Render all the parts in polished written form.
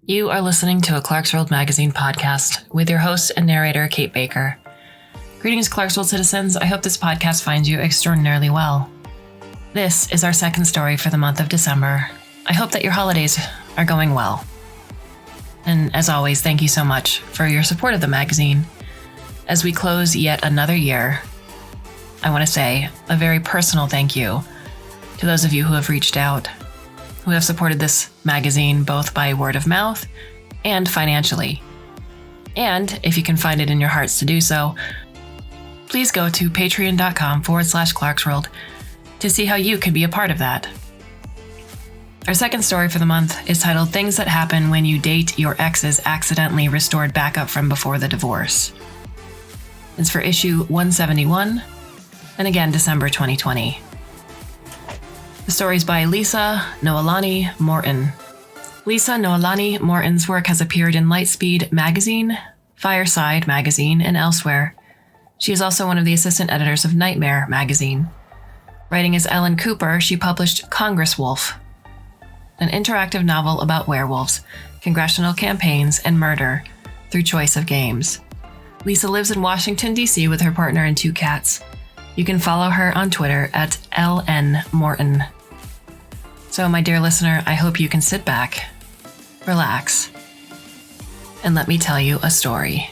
You are listening to a Clarkesworld Magazine podcast with your host and narrator, Kate Baker. Greetings, Clarkesworld citizens. I hope this podcast finds you extraordinarily well. This is our second story for the month of December. I hope that your holidays are going well. And as always, thank you so much for your support of the magazine. As we close yet another year, I want to say a very personal thank you to those of you who have reached out, who have supported this magazine both by word of mouth and financially. And if you can find it in your hearts to do so, please go to patreon.com/Clarkesworld to see how you can be a part of that. Our second story for the month is titled Things That Happen When You Date Your Ex's Accidentally Restored Backup from Before the Divorce. It's for issue 171, and again, December 2020. The story is by Lisa Nohealani Morton. Lisa Nohealani Morton's work has appeared in Lightspeed Magazine, Fireside Magazine, and elsewhere. She is also one of the assistant editors of Nightmare Magazine. Writing as Ellen Cooper, she published Congresswolf, an interactive novel about werewolves, congressional campaigns, and murder through choice of games. Lisa lives in Washington, D.C. with her partner and 2 cats. You can follow her on Twitter at LNMorton. So, my dear listener, I hope you can sit back, relax, and let me tell you a story.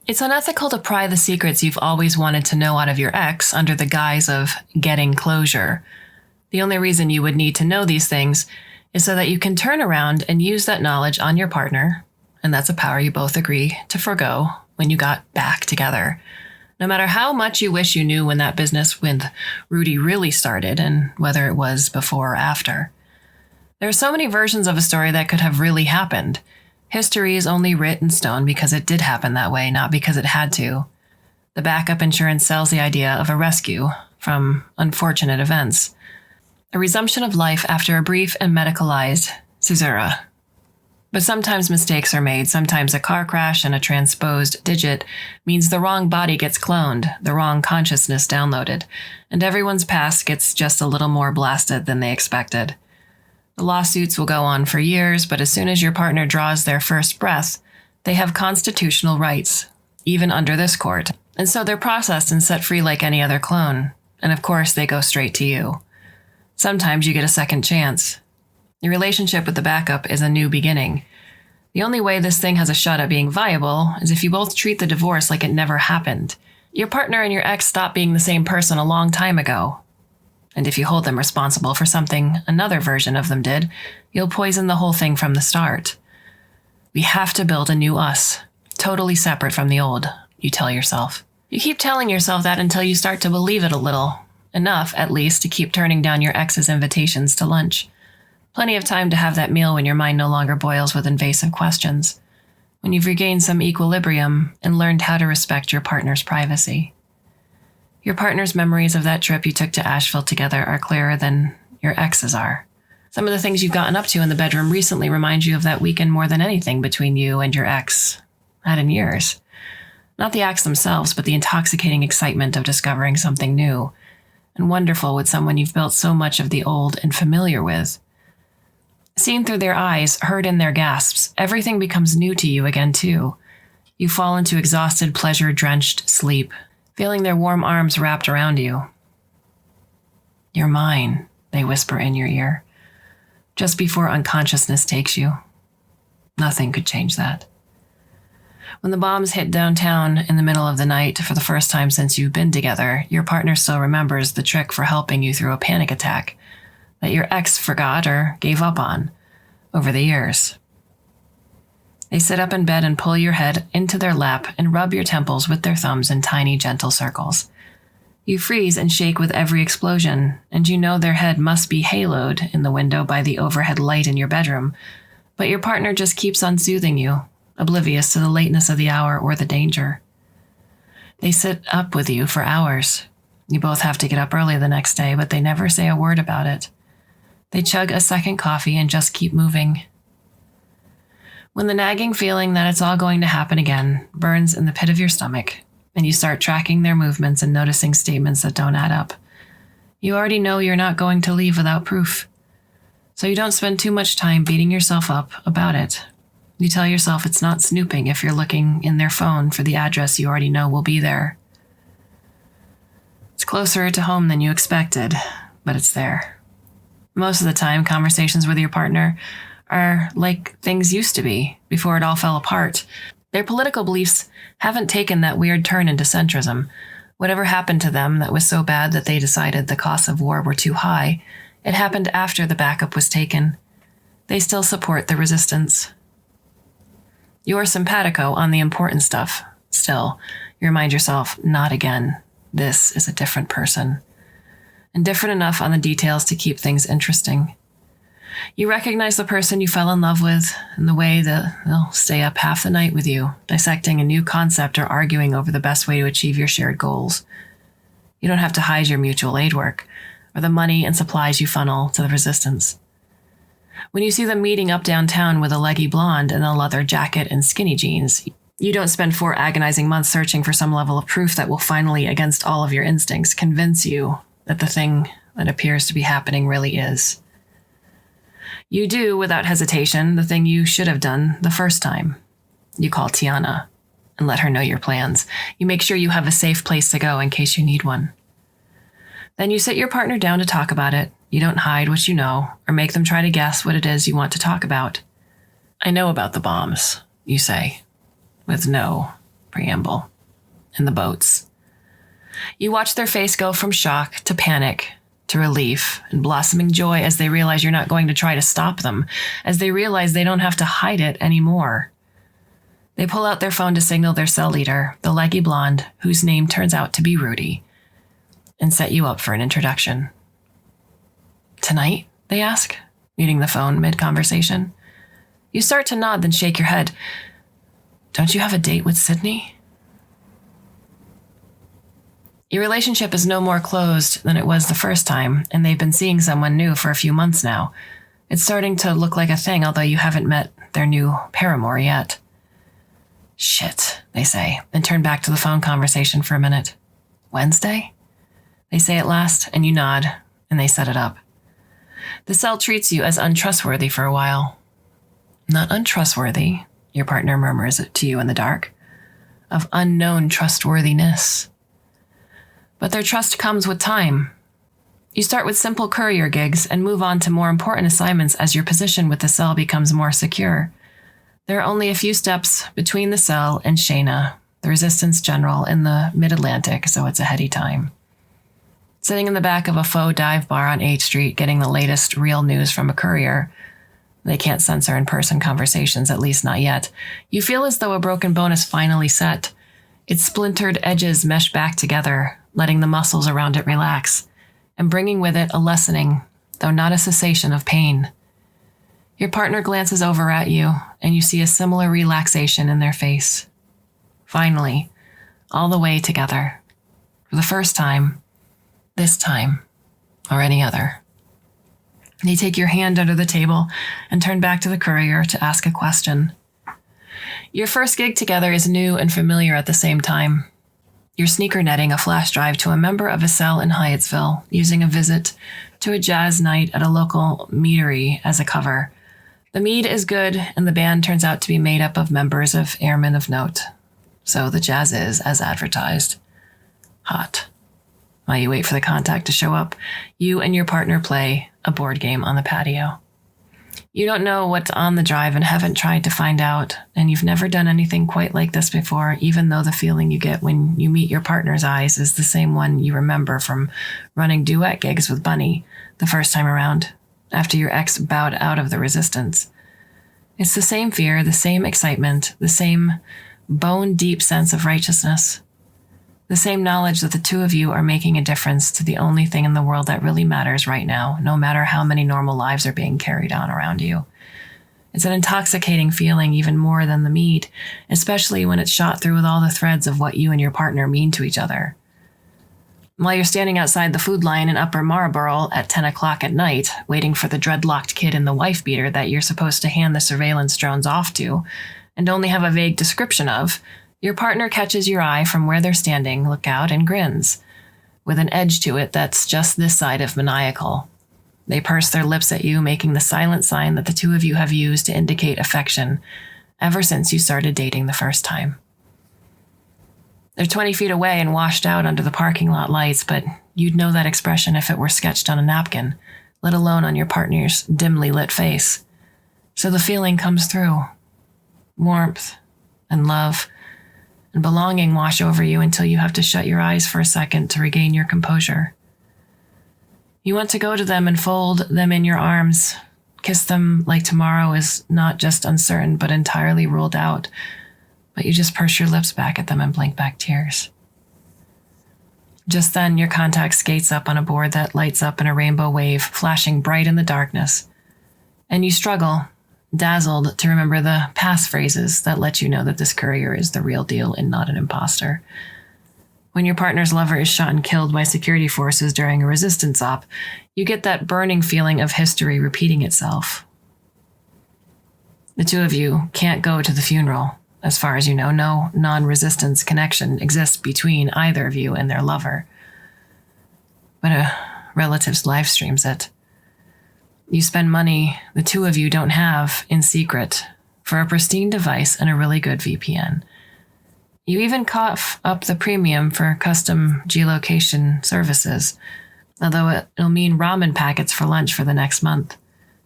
It's unethical to pry the secrets you've always wanted to know out of your ex under the guise of getting closure. The only reason you would need to know these things is so that you can turn around and use that knowledge on your partner, and that's a power you both agree to forgo when you got back together. No matter how much you wish you knew when that business with Rudy really started, and whether it was before or after. There are so many versions of a story that could have really happened. History is only writ in stone because it did happen that way, not because it had to. The backup insurance sells the idea of a rescue from unfortunate events. A resumption of life after a brief and medicalized caesura. But sometimes mistakes are made. Sometimes a car crash and a transposed digit means the wrong body gets cloned, the wrong consciousness downloaded, and everyone's past gets just a little more blasted than they expected. The lawsuits will go on for years, but as soon as your partner draws their first breath, they have constitutional rights, even under this court. And so they're processed and set free like any other clone. And of course, they go straight to you. Sometimes you get a second chance. Your relationship with the backup is a new beginning. The only way this thing has a shot at being viable is if you both treat the divorce like it never happened. Your partner and your ex stopped being the same person a long time ago. And if you hold them responsible for something another version of them did, you'll poison the whole thing from the start. We have to build a new us, totally separate from the old, you tell yourself. You keep telling yourself that until you start to believe it a little. Enough, at least, to keep turning down your ex's invitations to lunch. Plenty of time to have that meal when your mind no longer boils with invasive questions. When you've regained some equilibrium and learned how to respect your partner's privacy. Your partner's memories of that trip you took to Asheville together are clearer than your ex's are. Some of the things you've gotten up to in the bedroom recently remind you of that weekend more than anything between you and your ex had in years. Not the acts themselves, but the intoxicating excitement of discovering something new and wonderful with someone you've built so much of the old and familiar with. Seen through their eyes, heard in their gasps, everything becomes new to you again too. You fall into exhausted, pleasure-drenched sleep, feeling their warm arms wrapped around you. You're mine, they whisper in your ear, just before unconsciousness takes you. Nothing could change that. When the bombs hit downtown in the middle of the night for the first time since you've been together, your partner still remembers the trick for helping you through a panic attack that your ex forgot or gave up on over the years. They sit up in bed and pull your head into their lap and rub your temples with their thumbs in tiny, gentle circles. You freeze and shake with every explosion, and you know their head must be haloed in the window by the overhead light in your bedroom, but your partner just keeps on soothing you, oblivious to the lateness of the hour or the danger. They sit up with you for hours. You both have to get up early the next day, but they never say a word about it. They chug a second coffee and just keep moving. When the nagging feeling that it's all going to happen again burns in the pit of your stomach, and you start tracking their movements and noticing statements that don't add up, You already know you're not going to leave without proof. So you don't spend too much time beating yourself up about it. You tell yourself it's not snooping if you're looking in their phone for the address you already know will be there. It's closer to home than you expected, but it's there. Most of the time, conversations with your partner are like things used to be before it all fell apart. Their political beliefs haven't taken that weird turn into centrism. Whatever happened to them that was so bad that they decided the costs of war were too high, it happened after the backup was taken. They still support the resistance. You're simpatico on the important stuff. Still, you remind yourself, not again. This is a different person. And different enough on the details to keep things interesting. You recognize the person you fell in love with and the way that they'll stay up half the night with you, dissecting a new concept or arguing over the best way to achieve your shared goals. You don't have to hide your mutual aid work or the money and supplies you funnel to the resistance. When you see them meeting up downtown with a leggy blonde in a leather jacket and skinny jeans, you don't spend 4 agonizing months searching for some level of proof that will finally, against all of your instincts, convince you that the thing that appears to be happening really is. You do, without hesitation, the thing you should have done the first time. You call Tiana and let her know your plans. You make sure you have a safe place to go in case you need one. Then you sit your partner down to talk about it. You don't hide what you know or make them try to guess what it is you want to talk about. I know about the bombs, you say, with no preamble, and the boats. You watch their face go from shock to panic to relief and blossoming joy as they realize you're not going to try to stop them, as they realize they don't have to hide it anymore. They pull out their phone to signal their cell leader, the leggy blonde, whose name turns out to be Rudy, and set you up for an introduction. Tonight? They ask, muting the phone mid-conversation. You start to nod, then shake your head. Don't you have a date with Sydney? Your relationship is no more closed than it was the first time, and they've been seeing someone new for a few months now. It's starting to look like a thing, although you haven't met their new paramour yet. Shit, they say, and turn back to the phone conversation for a minute. Wednesday? They say at last, and you nod, and they set it up. The cell treats you as untrustworthy for a while. Not untrustworthy, your partner murmurs it to you in the dark, of unknown trustworthiness. But their trust comes with time. You start with simple courier gigs and move on to more important assignments as your position with the cell becomes more secure. There are only a few steps between the cell and Shayna, the resistance general in the mid-Atlantic, so it's a heady time. Sitting in the back of a faux dive bar on 8th Street getting the latest real news from a courier. They can't censor in-person conversations, at least not yet. You feel as though a broken bone is finally set. Its splintered edges mesh back together, letting the muscles around it relax, and bringing with it a lessening, though not a cessation of pain. Your partner glances over at you, and you see a similar relaxation in their face. Finally, all the way together. For the first time, this time, or any other. You take your hand under the table and turn back to the courier to ask a question. Your first gig together is new and familiar at the same time. You're sneaker netting a flash drive to a member of a cell in Hyattsville, using a visit to a jazz night at a local meadery as a cover. The mead is good, and the band turns out to be made up of members of Airmen of Note. So the jazz is, as advertised, hot. While you wait for the contact to show up, you and your partner play a board game on the patio. You don't know what's on the drive and haven't tried to find out, and you've never done anything quite like this before, even though the feeling you get when you meet your partner's eyes is the same one you remember from running duet gigs with Bunny the first time around, after your ex bowed out of the resistance. It's the same fear, the same excitement, the same bone-deep sense of righteousness. The same knowledge that the two of you are making a difference to the only thing in the world that really matters right now, no matter how many normal lives are being carried on around you. It's an intoxicating feeling even more than the mead, especially when it's shot through with all the threads of what you and your partner mean to each other. While you're standing outside the Food Lion in Upper Marlborough at 10 o'clock at night, waiting for the dreadlocked kid in the wife beater that you're supposed to hand the surveillance drones off to, and only have a vague description of, your partner catches your eye from where they're standing, look out, and grins. with an edge to it that's just this side of maniacal. They purse their lips at you, making the silent sign that the two of you have used to indicate affection ever since you started dating the first time. They're 20 feet away and washed out under the parking lot lights, but you'd know that expression if it were sketched on a napkin, let alone on your partner's dimly lit face. So the feeling comes through. Warmth and love and belonging wash over you until you have to shut your eyes for a second to regain your composure. You want to go to them and fold them in your arms, kiss them like tomorrow is not just uncertain but entirely ruled out, but you just purse your lips back at them and blink back tears. Just then, your contact skates up on a board that lights up in a rainbow wave, flashing bright in the darkness, and you struggle, dazzled, to remember the passphrases that let you know that this courier is the real deal and not an imposter. When your partner's lover is shot and killed by security forces during a resistance op, you get that burning feeling of history repeating itself. The two of you can't go to the funeral. As far as you know, no non-resistance connection exists between either of you and their lover. But a relative's live streams it. You spend money the two of you don't have in secret for a pristine device and a really good VPN. You even cough up the premium for custom geolocation services, although it'll mean ramen packets for lunch for the next month.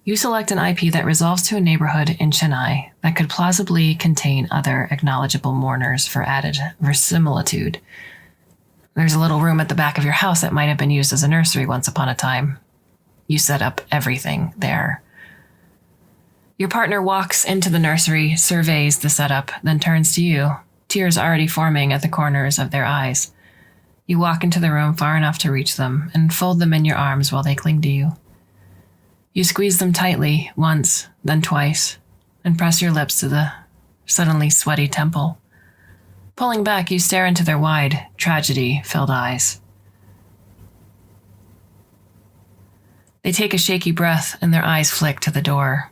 You select an IP that resolves to a neighborhood in Chennai that could plausibly contain other acknowledgeable mourners for added verisimilitude. There's a little room at the back of your house that might have been used as a nursery once upon a time. You set up everything there. Your partner walks into the nursery, surveys the setup, then turns to you, tears already forming at the corners of their eyes. You walk into the room far enough to reach them and fold them in your arms while they cling to you. You squeeze them tightly once, then twice, and press your lips to the suddenly sweaty temple. Pulling back, you stare into their wide, tragedy-filled eyes. They take a shaky breath and their eyes flick to the door.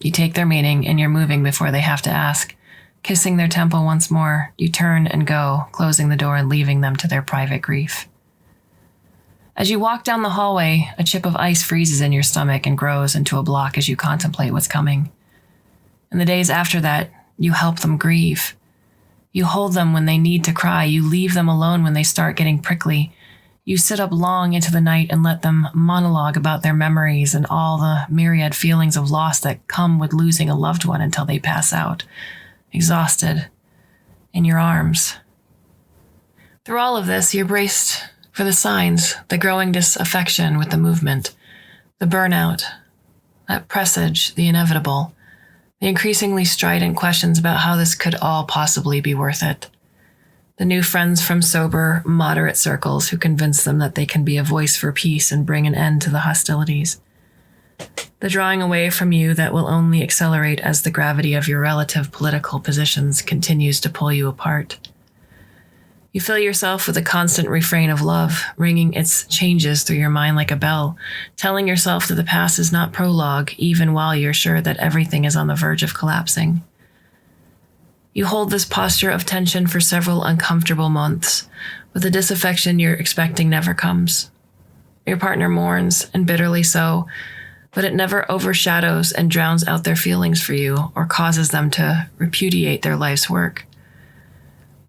You take their meaning and you're moving before they have to ask. Kissing their temple once more, you turn and go, closing the door and leaving them to their private grief. As you walk down the hallway, a chip of ice freezes in your stomach and grows into a block as you contemplate what's coming. In the days after that, you help them grieve. You hold them when they need to cry. You leave them alone when they start getting prickly. You sit up long into the night and let them monologue about their memories and all the myriad feelings of loss that come with losing a loved one until they pass out, exhausted, in your arms. Through all of this, you're braced for the signs, the growing disaffection with the movement, the burnout, that presage, the inevitable, the increasingly strident questions about how this could all possibly be worth it. The new friends from sober, moderate circles who convince them that they can be a voice for peace and bring an end to the hostilities. The drawing away from you that will only accelerate as the gravity of your relative political positions continues to pull you apart. You fill yourself with a constant refrain of love, ringing its changes through your mind like a bell, telling yourself that the past is not prologue, even while you're sure that everything is on the verge of collapsing. You hold this posture of tension for several uncomfortable months, but the disaffection you're expecting never comes. Your partner mourns, and bitterly so, but it never overshadows and drowns out their feelings for you or causes them to repudiate their life's work.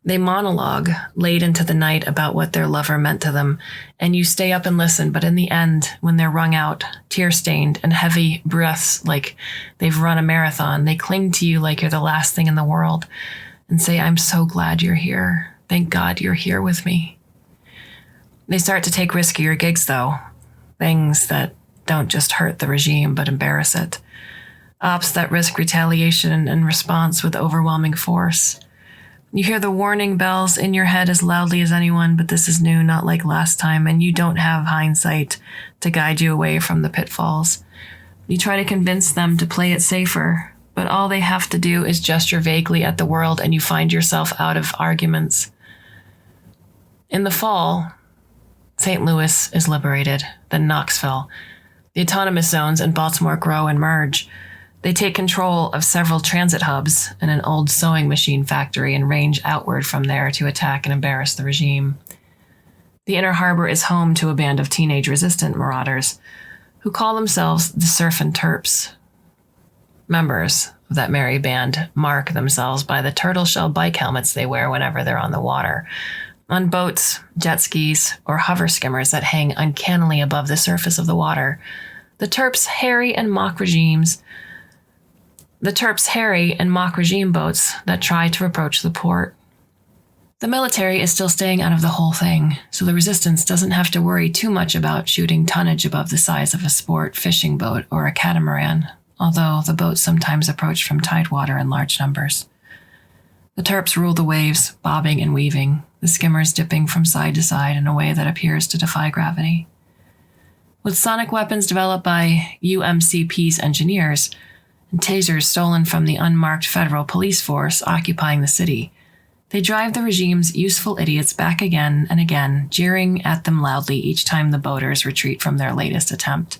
They monologue late into the night about what their lover meant to them, and you stay up and listen, but in the end, when they're wrung out, tear-stained, and heavy breaths like they've run a marathon, they cling to you like you're the last thing in the world and say, "I'm so glad you're here. Thank God you're here with me." They start to take riskier gigs, though. Things that don't just hurt the regime, but embarrass it. Ops that risk retaliation and response with overwhelming force. You hear the warning bells in your head as loudly as anyone, but this is new, not like last time, and you don't have hindsight to guide you away from the pitfalls. You try to convince them to play it safer, but all they have to do is gesture vaguely at the world, and you find yourself out of arguments. In the fall, St. Louis is liberated, then Knoxville. The autonomous zones in Baltimore grow and merge. They take control of several transit hubs and an old sewing machine factory and range outward from there to attack and embarrass the regime. The inner harbor is home to a band of teenage resistant marauders who call themselves the Surf and Terps. Members of that merry band mark themselves by the turtle shell bike helmets they wear whenever they're on the water, on boats, jet skis, or hover skimmers that hang uncannily above the surface of the water. The Terps harry and mock regime boats that try to approach the port. The military is still staying out of the whole thing, so the resistance doesn't have to worry too much about shooting tonnage above the size of a sport fishing boat or a catamaran, although the boats sometimes approach from tidewater in large numbers. The Terps rule the waves, bobbing and weaving, the skimmers dipping from side to side in a way that appears to defy gravity. With sonic weapons developed by UMCP's engineers and tasers stolen from the unmarked federal police force occupying the city, they drive the regime's useful idiots back again and again, jeering at them loudly each time the boaters retreat from their latest attempt.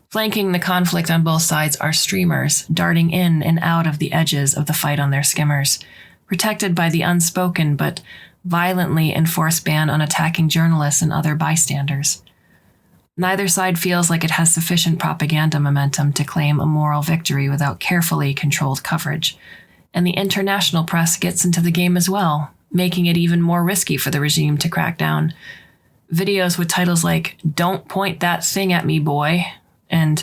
Flanking the conflict on both sides are streamers, darting in and out of the edges of the fight on their skimmers, protected by the unspoken but violently enforced ban on attacking journalists and other bystanders. Neither side feels like it has sufficient propaganda momentum to claim a moral victory without carefully controlled coverage, and the international press gets into the game as well, making it even more risky for the regime to crack down. Videos with titles like "Don't Point That Thing at Me, Boy," and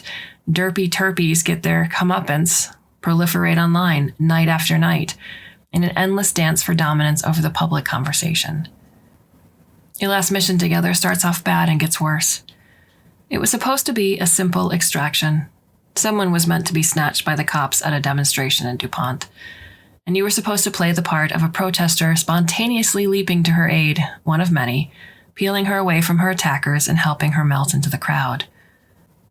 "Derpy Terpies Get Their Comeuppance" proliferate online night after night in an endless dance for dominance over the public conversation. Your last mission together starts off bad and gets worse. It was supposed to be a simple extraction. Someone was meant to be snatched by the cops at a demonstration in DuPont, and you were supposed to play the part of a protester spontaneously leaping to her aid, one of many, peeling her away from her attackers and helping her melt into the crowd.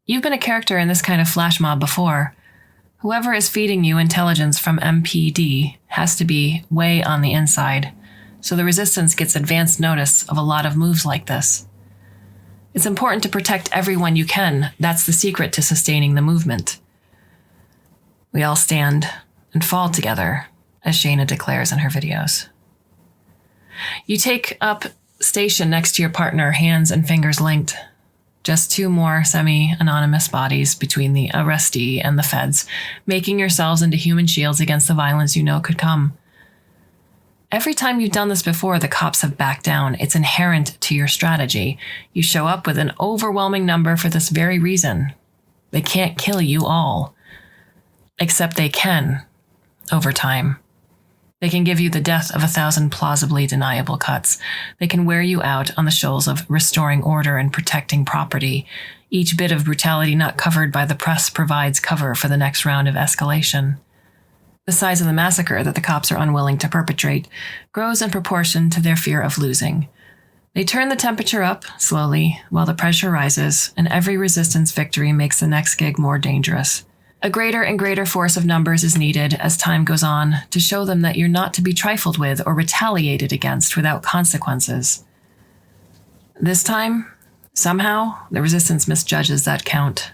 You've been a character in this kind of flash mob before. Whoever is feeding you intelligence from MPD has to be way on the inside, so the resistance gets advance notice of a lot of moves like this. It's important to protect everyone you can. That's the secret to sustaining the movement. We all stand and fall together, as Shayna declares in her videos. You take up station next to your partner, hands and fingers linked. Just two more semi-anonymous bodies between the arrestee and the feds, making yourselves into human shields against the violence you know could come. Every time you've done this before, the cops have backed down. It's inherent to your strategy. You show up with an overwhelming number for this very reason. They can't kill you all. Except they can, over time. They can give you the death of 1,000 plausibly deniable cuts. They can wear you out on the shoals of restoring order and protecting property. Each bit of brutality not covered by the press provides cover for the next round of escalation. The size of the massacre that the cops are unwilling to perpetrate grows in proportion to their fear of losing. They turn the temperature up, slowly, while the pressure rises, and every resistance victory makes the next gig more dangerous. A greater and greater force of numbers is needed as time goes on to show them that you're not to be trifled with or retaliated against without consequences. This time, somehow, the resistance misjudges that count.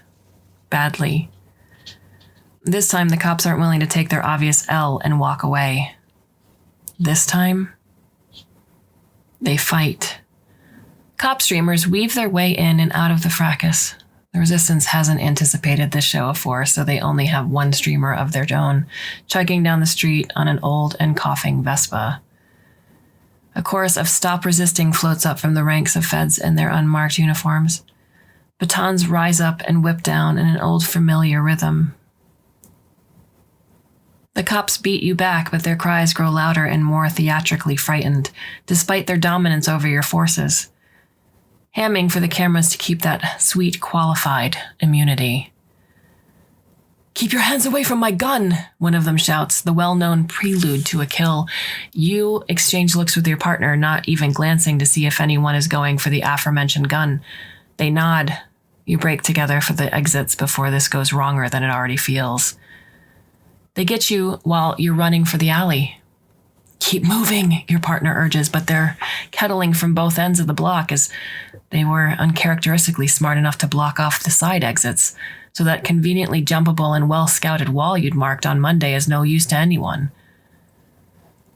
Badly. This time, the cops aren't willing to take their obvious L and walk away. This time, they fight. Cop streamers weave their way in and out of the fracas. The resistance hasn't anticipated this show of force, so they only have one streamer of their own, chugging down the street on an old and coughing Vespa. A chorus of "Stop Resisting" floats up from the ranks of feds in their unmarked uniforms. Batons rise up and whip down in an old familiar rhythm. The cops beat you back, but their cries grow louder and more theatrically frightened, despite their dominance over your forces. Hamming for the cameras to keep that sweet, qualified immunity. "Keep your hands away from my gun," one of them shouts, the well-known prelude to a kill. You exchange looks with your partner, not even glancing to see if anyone is going for the aforementioned gun. They nod. You break together for the exits before this goes wronger than it already feels. They get you while you're running for the alley. "Keep moving," your partner urges, but they're kettling from both ends of the block as they were uncharacteristically smart enough to block off the side exits, so that conveniently jumpable and well-scouted wall you'd marked on Monday is no use to anyone.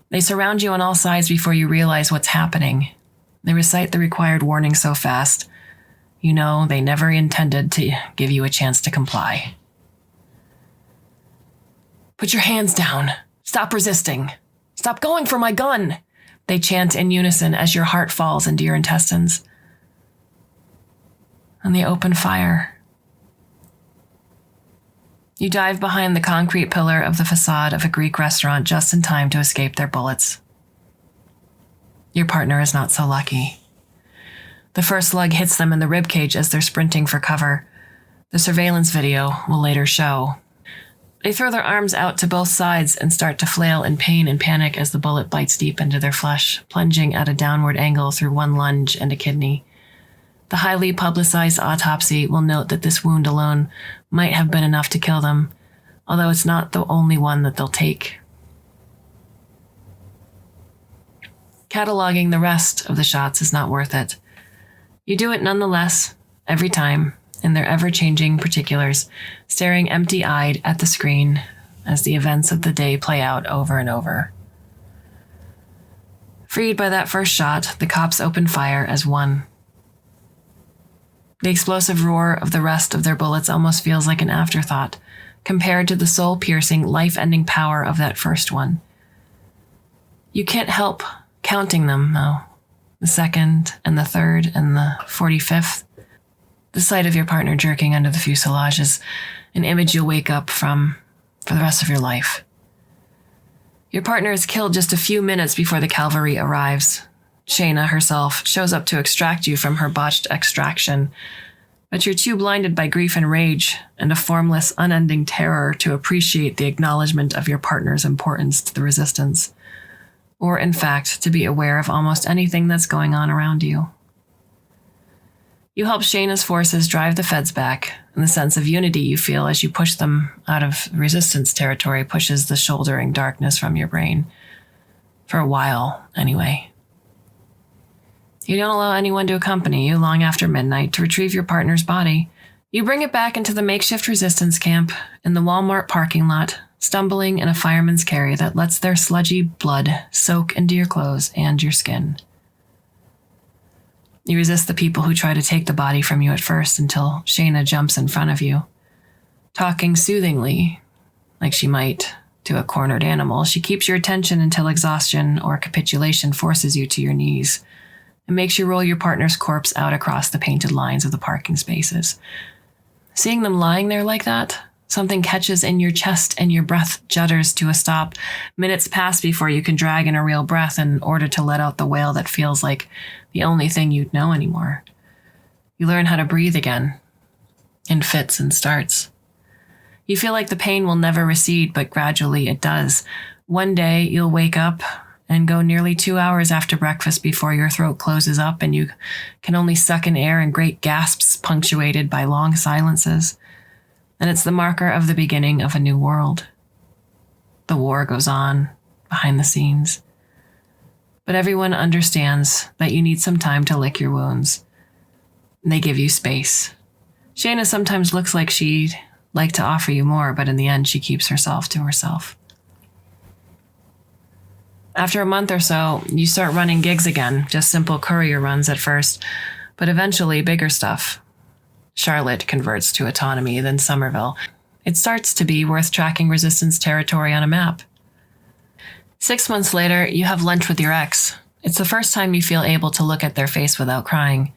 They surround you on all sides before you realize what's happening. They recite the required warning so fast, you know they never intended to give you a chance to comply. Put your hands down. Stop resisting. Stop going for my gun. They chant in unison as your heart falls into your intestines. And they open fire. You dive behind the concrete pillar of the facade of a Greek restaurant just in time to escape their bullets. Your partner is not so lucky. The first slug hits them in the ribcage as they're sprinting for cover. The surveillance video will later show. They throw their arms out to both sides and start to flail in pain and panic as the bullet bites deep into their flesh, plunging at a downward angle through one lunge and a kidney. The highly publicized autopsy will note that this wound alone might have been enough to kill them, although it's not the only one that they'll take. Cataloging the rest of the shots is not worth it. You do it nonetheless, every time, in their ever-changing particulars, staring empty-eyed at the screen as the events of the day play out over and over. Freed by that first shot, the cops open fire as one. The explosive roar of the rest of their bullets almost feels like an afterthought, compared to the soul-piercing, life-ending power of that first one. You can't help counting them, though. The second, and the third, and the 45th. The sight of your partner jerking under the fuselage is an image you'll wake up from for the rest of your life. Your partner is killed just a few minutes before the cavalry arrives. Shayna herself shows up to extract you from her botched extraction, but you're too blinded by grief and rage and a formless, unending terror to appreciate the acknowledgement of your partner's importance to the resistance, or in fact, to be aware of almost anything that's going on around you. You help Shayna's forces drive the feds back, and the sense of unity you feel as you push them out of resistance territory pushes the shouldering darkness from your brain. For a while, anyway. You don't allow anyone to accompany you long after midnight to retrieve your partner's body. You bring it back into the makeshift resistance camp in the Walmart parking lot, stumbling in a fireman's carry that lets their sludgy blood soak into your clothes and your skin. You resist the people who try to take the body from you at first until Shayna jumps in front of you. Talking soothingly, like she might to a cornered animal, she keeps your attention until exhaustion or capitulation forces you to your knees and makes you roll your partner's corpse out across the painted lines of the parking spaces. Seeing them lying there like that, something catches in your chest and your breath judders to a stop. Minutes pass before you can drag in a real breath in order to let out the wail that feels like the only thing you'd know anymore. You learn how to breathe again, in fits and starts. You feel like the pain will never recede, but gradually it does. One day you'll wake up and go nearly 2 hours after breakfast before your throat closes up and you can only suck in air in great gasps punctuated by long silences. And it's the marker of the beginning of a new world. The war goes on behind the scenes. But everyone understands that you need some time to lick your wounds. They give you space. Shayna sometimes looks like she'd like to offer you more, but in the end she keeps herself to herself. After a month or so, you start running gigs again, just simple courier runs at first, but eventually bigger stuff. Charlotte converts to autonomy, then Somerville. It starts to be worth tracking resistance territory on a map. 6 months later, you have lunch with your ex. It's the first time you feel able to look at their face without crying.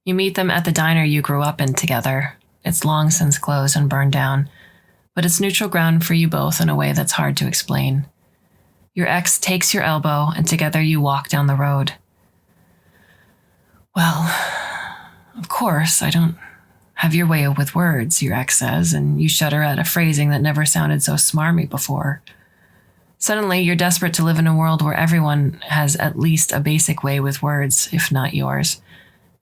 You meet them at the diner you grew up in together. It's long since closed and burned down, but it's neutral ground for you both in a way that's hard to explain. Your ex takes your elbow, and together you walk down the road. Well, of course, I don't have your way with words, your ex says, and you shudder at a phrasing that never sounded so smarmy before. Suddenly, you're desperate to live in a world where everyone has at least a basic way with words, if not yours,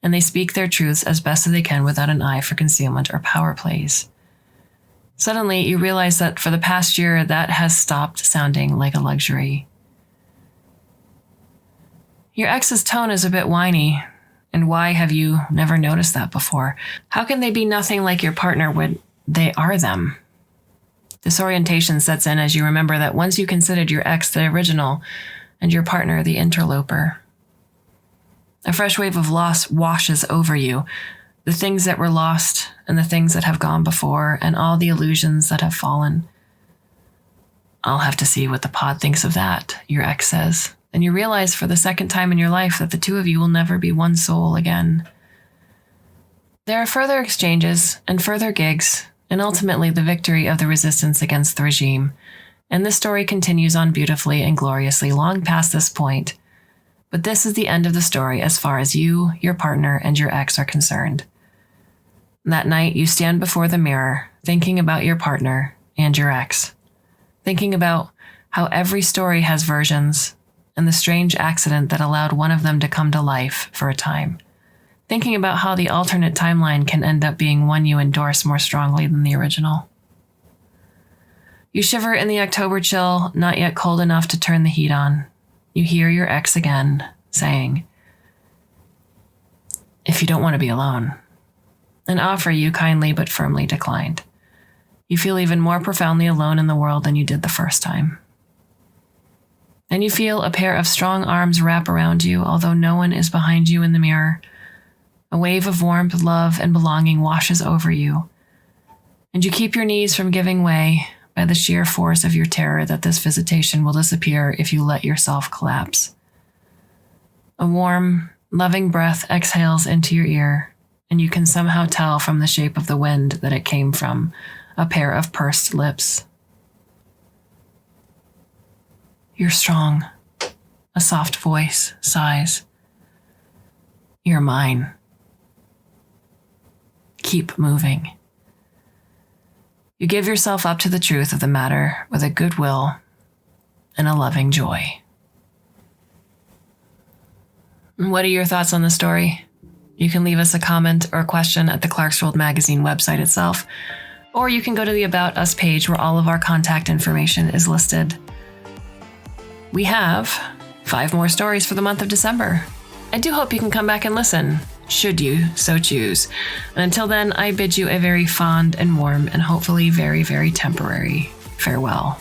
and they speak their truths as best as they can without an eye for concealment or power plays. Suddenly, you realize that for the past year, that has stopped sounding like a luxury. Your ex's tone is a bit whiny, and why have you never noticed that before? How can they be nothing like your partner when they are them? Disorientation sets in as you remember that once you considered your ex the original and your partner the interloper. A fresh wave of loss washes over you. The things that were lost and the things that have gone before and all the illusions that have fallen. I'll have to see what the pod thinks of that, your ex says. And you realize for the second time in your life that the two of you will never be one soul again. There are further exchanges and further gigs, and ultimately the victory of the resistance against the regime. And this story continues on beautifully and gloriously long past this point. But this is the end of the story as far as you, your partner, and your ex are concerned. That night, you stand before the mirror, thinking about your partner and your ex. Thinking about how every story has versions and the strange accident that allowed one of them to come to life for a time. Thinking about how the alternate timeline can end up being one you endorse more strongly than the original. You shiver in the October chill, not yet cold enough to turn the heat on. You hear your ex again, saying, "If you don't want to be alone," an offer you kindly but firmly declined. You feel even more profoundly alone in the world than you did the first time. And you feel a pair of strong arms wrap around you, although no one is behind you in the mirror. A wave of warmth, love, and belonging washes over you. And you keep your knees from giving way by the sheer force of your terror that this visitation will disappear if you let yourself collapse. A warm, loving breath exhales into your ear, and you can somehow tell from the shape of the wind that it came from a pair of pursed lips. "You're strong," a soft voice sighs. "You're mine. Keep moving." You give yourself up to the truth of the matter with a good will and a loving joy. What are your thoughts on the story? You can leave us a comment or a question at the Clarkesworld Magazine website itself, or you can go to the About Us page where all of our contact information is listed. We have 5 more stories for the month of December. I do hope you can come back and listen, should you so choose. And until then, I bid you a very fond and warm and hopefully very, very temporary farewell.